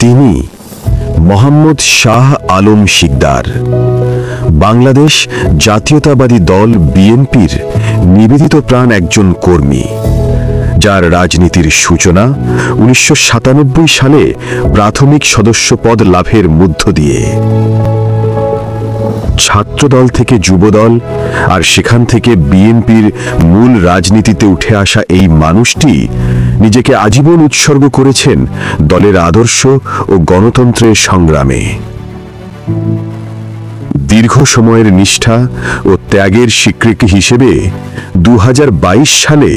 তিনি মোহাম্মদ শাহ আলম শিকদার, বাংলাদেশ জাতীয়তাবাদী দল বিএনপির নিবেদিত প্রাণ একজন কর্মী, যার রাজনীতির সূচনা 1997 সালে প্রাথমিক সদস্যপদ লাভের মধ্য দিয়ে। ছাত্রদল থেকে যুবদল আর সেখান থেকে বিএনপির মূল রাজনীতিতে উঠে আসা এই মানুষটি নিজেকে আজীবন উৎসর্গ করেছেন দলের আদর্শ ও গণতন্ত্রের সংগ্রামে। দীর্ঘ সময়ের নিষ্ঠা ও ত্যাগের স্বীকৃতি হিসেবে 2022 সালে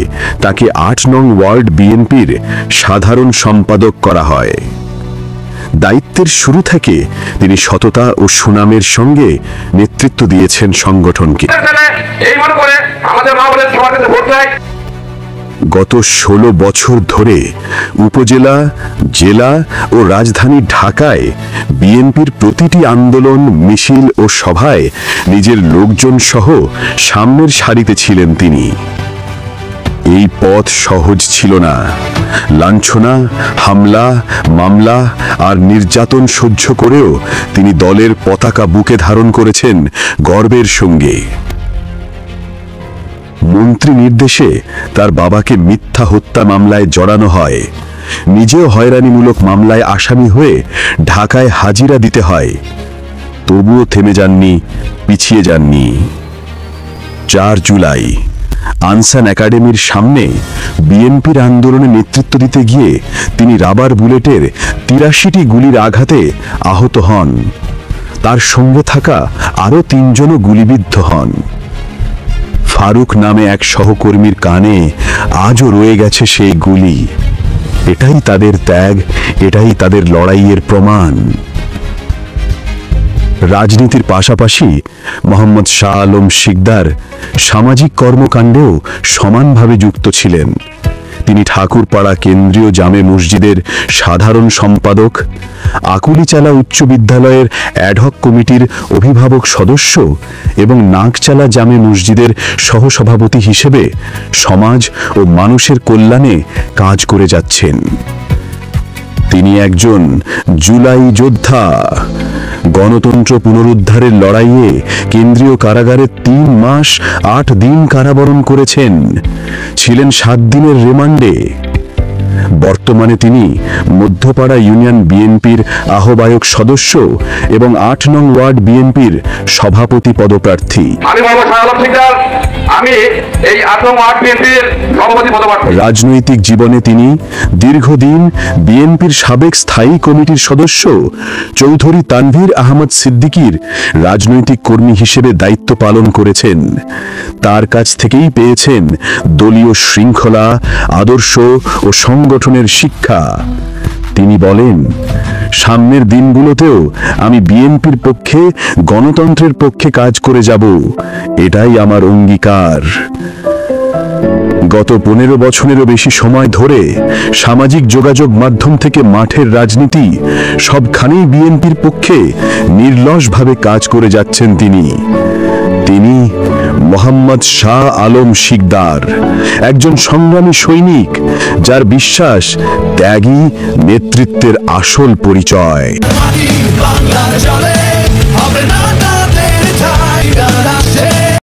তাকে 8 নং ওয়ার্ড বিএনপির সাধারণ সম্পাদক করা হয়। দায়িত্বের শুরু থেকে তিনি সততা ও সুনামের সঙ্গে নেতৃত্ব দিয়েছেন সংগঠনকে। গত 16 বছর ধরে উপজেলা, জেলা ও রাজধানী ঢাকায় বিএনপির প্রতিটি আন্দোলন, মিছিল ও সভায় নিজের লোকজন সহ সামনের সারিতে ছিলেন তিনি। এই পথ সহজ ছিল না। লাঞ্ছনা, হামলা, মামলা আর নির্যাতন সহ্য করেও তিনি দলের পতাকা বুকে ধারণ করেছেন গর্বের সঙ্গে। মন্ত্রী নির্দেশে তার বাবাকে মিথ্যা হত্যা মামলায় জড়ানো হয়। নিজেও হয়রানিমূলক মামলায় আসামি হয়ে ঢাকায় হাজিরা দিতে হয়। তবুও থেমে যাননি, পিছিয়ে যাননি। 4 জুলাই আনসান একাডেমির সামনে বিএনপির আন্দোলনে নেতৃত্ব দিতে গিয়ে তিনি রাবার বুলেটের 83টি গুলির আঘাতে আহত হন। তার সঙ্গে থাকা আরও 3 জনও গুলিবিদ্ধ হন। ফারুক নামে এক সহকর্মীর কানে আজও রয়ে গেছে সেই গুলি। এটাই তাদের ত্যাগ, এটাই তাদের লড়াইয়ের প্রমাণ। রাজনীতির পাশাপাশি মোহাম্মদ শাহ আলম শিকদার সামাজিক কর্মকাণ্ডেও সমানভাবে যুক্ত ছিলেন। তিনি ঠাকুরপাড়া কেন্দ্রীয় জামে মসজিদের সাধারণ সম্পাদক, আকুলিচালা উচ্চ বিদ্যালয়ের অ্যাডহক কমিটির অভিভাবক সদস্য এবং নাগচালা জামে মসজিদের সহসভাপতি হিসেবে সমাজ ও মানুষের কল্যাণে কাজ করে যাচ্ছেন। তিনি একজন জুলাই যোদ্ধা। গণতন্ত্র পুনরুদ্ধারের লড়াইয়ে কেন্দ্রীয় কারাগারে 3 মাস 8 দিন কারাবরণ করেছেন, ছিলেন 7 দিনের রিমান্ডে। বর্তমানে তিনি মধ্যপাড়া ইউনিয়ন বিএনপির আহ্বায়ক সদস্য এবং 8 নং ওয়ার্ড বিএনপির সভাপতি পদপ্রার্থী। রাজনৈতিক জীবনে তিনি দীর্ঘদিন বিএনপির সাবেক স্থায়ী কমিটির সদস্য চৌধুরী তানভীর আহমদ সিদ্দিকীর রাজনৈতিক কর্মী হিসেবে দায়িত্ব পালন করেছেন। তার কাছ থেকেই পেয়েছেন দলীয় শৃঙ্খলা, আদর্শ ও সংগঠনের শিক্ষা। তিনি বলেন, সামনের দিনগুলোতেও আমি বিএনপির পক্ষে, গণতন্ত্রের পক্ষে কাজ করে যাব, এটাই আমার অঙ্গীকার। গত 15 বছরেরও বেশি সময় ধরে সামাজিক যোগাযোগ মাধ্যম থেকে মাঠের রাজনীতি সবখানেই বিএনপির পক্ষে নির্লসভাবে কাজ করে যাচ্ছেন তিনি। তিনি মোহাম্মদ শাহ আলম শিকদার, একজন সংগ্রামী সৈনিক, যার বিশ্বাস ত্যাগী নেতৃত্বের আসল পরিচয়।